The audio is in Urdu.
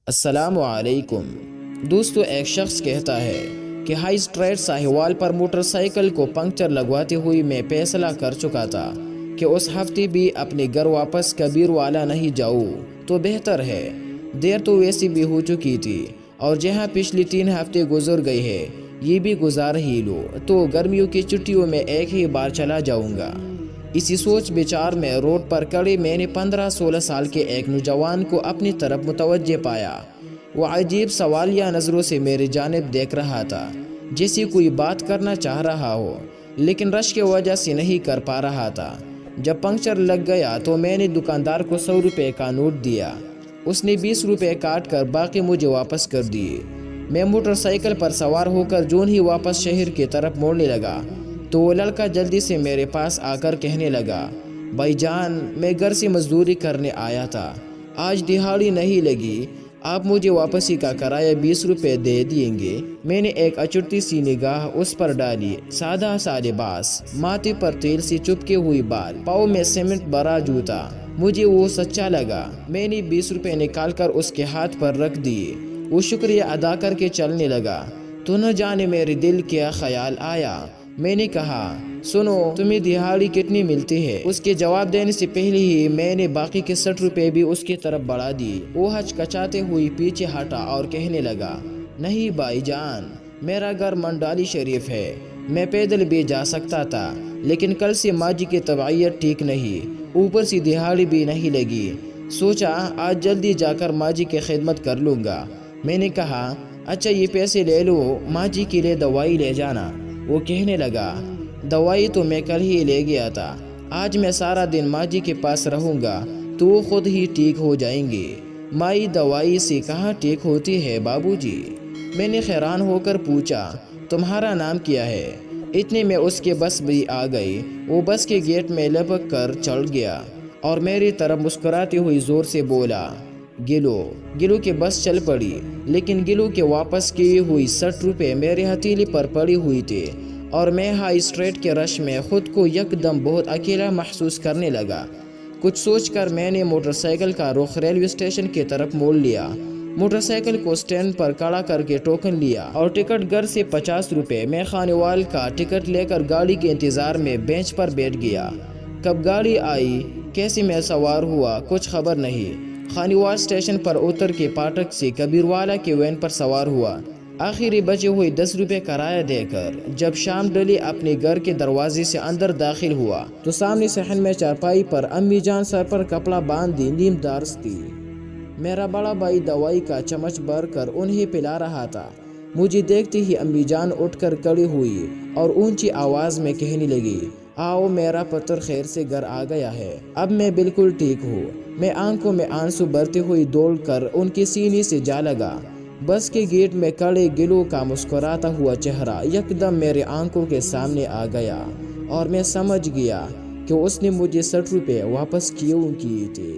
السلام علیکم دوستو، ایک شخص کہتا ہے کہ ہائی اسٹریٹ ساہیوال پر موٹر سائیکل کو پنکچر لگواتے ہوئے میں فیصلہ کر چکا تھا کہ اس ہفتے بھی اپنے گھر واپس کبیر والا نہیں جاؤں تو بہتر ہے۔ دیر تو ویسی بھی ہو چکی تھی اور جہاں پچھلی 3 ہفتے گزر گئے ہیں یہ بھی گزار ہی لو تو گرمیوں کی چھٹیوں میں ایک ہی بار چلا جاؤں گا۔ اسی سوچ بچار میں روڈ پر کھڑے میں نے 15-16 سال کے ایک نوجوان کو اپنی طرف متوجہ پایا۔ وہ عجیب سوالیہ نظروں سے میری جانب دیکھ رہا تھا، جیسے کوئی بات کرنا چاہ رہا ہو لیکن رش کی وجہ سے نہیں کر پا رہا تھا۔ جب پنکچر لگ گیا تو میں نے دکاندار کو 100 روپے کا نوٹ دیا۔ اس نے 20 روپے کاٹ کر باقی مجھے واپس کر دیے۔ میں موٹر سائیکل پر سوار ہو کر جون ہی واپس شہر کی طرف موڑنے لگا تو وہ لڑکا جلدی سے میرے پاس آ کر کہنے لگا، بھائی جان، میں گھر سے مزدوری کرنے آیا تھا، آج دہاڑی نہیں لگی، آپ مجھے واپسی کا کرایہ 20 روپے دے دیں گے؟ میں نے ایک اچھوٹی سی نگاہ اس پر ڈالی۔ سادہ سا لباس، ماتھے پر تیل سے چپکے ہوئی بال، پاؤں میں سیمنٹ بھرا جوتا، مجھے وہ سچا لگا۔ میں نے 20 روپے نکال کر اس کے ہاتھ پر رکھ دیے۔ وہ شکریہ ادا کر کے چلنے لگا تو نہ جانے میرے دل کیا خیال آیا۔ میں نے کہا، سنو، تمہیں دہاڑی کتنی ملتی ہے؟ اس کے جواب دینے سے پہلے ہی میں نے باقی کے 60 روپے بھی اس کی طرف بڑھا دی۔ وہ ہچکچاتے ہوئی پیچھے ہٹا اور کہنے لگا، نہیں بھائی جان، میرا گھر منڈالی شریف ہے، میں پیدل بھی جا سکتا تھا، لیکن کل سے ماں جی کی طبیعت ٹھیک نہیں، اوپر سے دہاڑی بھی نہیں لگی، سوچا آج جلدی جا کر ماں جی کی خدمت کر لوں گا۔ میں نے کہا، اچھا یہ پیسے لے لو، ماں جی کے لیے دوائی لے جانا۔ وہ کہنے لگا، دوائی تو میں کل ہی لے گیا تھا، آج میں سارا دن ماں جی کے پاس رہوں گا تو وہ خود ہی ٹھیک ہو جائیں گے۔ مائی دوائی سے کہاں ٹھیک ہوتی ہے بابو جی؟ میں نے حیران ہو کر پوچھا، تمہارا نام کیا ہے؟ اتنے میں اس کے بس بھی آ گئی۔ وہ بس کے گیٹ میں لپک کر چڑھ گیا اور میری طرف مسکراتے ہوئی زور سے بولا، گلو کی بس چل پڑی، لیکن گلو کے واپس کیے ہوئی 60 روپے میرے ہتھیلی پر پڑی ہوئی تھے اور میں ہائی اسٹریٹ کے رش میں خود کو یک دم بہت اکیلا محسوس کرنے لگا۔ کچھ سوچ کر میں نے موٹر سائیکل کا رخ ریلوے اسٹیشن کی طرف موڑ لیا۔ موٹر سائیکل کو سٹینڈ پر کھڑا کر کے ٹوکن لیا اور ٹکٹ گھر سے 50 روپے میں خانے وال کا ٹکٹ لے کر گاڑی کے انتظار میں بینچ پر بیٹھ گیا۔ کب گاڑی آئی، کیسے میں سوار ہوا، کچھ خبر نہیں۔ خانیوال اسٹیشن پر اتر کے پاٹک سے کبیر والا کے وین پر سوار ہوا۔ آخری بچے ہوئے 10 روپے کرایہ دے کر جب شام ڈلی اپنے گھر کے دروازے سے اندر داخل ہوا تو سامنے صحن میں چارپائی پر امی جان سر پر کپڑا باندھی نیم دارس تھی۔ میرا بڑا بھائی دوائی کا چمچ بھر کر انہیں پلا رہا تھا۔ مجھے دیکھتے ہی امی جان اٹھ کر کھڑی ہوئی اور اونچی آواز میں کہنے لگی، آؤ میرا پتر خیر سے گھر آ گیا ہے، اب میں بالکل ٹھیک ہوں۔ میں آنکھوں میں آنسو بھرتے ہوئی دوڑ کر ان کے سینے سے جا لگا۔ بس کے گیٹ میں کھڑے گلو کا مسکراتا ہوا چہرہ یک دم میرے آنکھوں کے سامنے آ گیا اور میں سمجھ گیا کہ اس نے مجھے 60 روپے واپس کیوں کیے تھے۔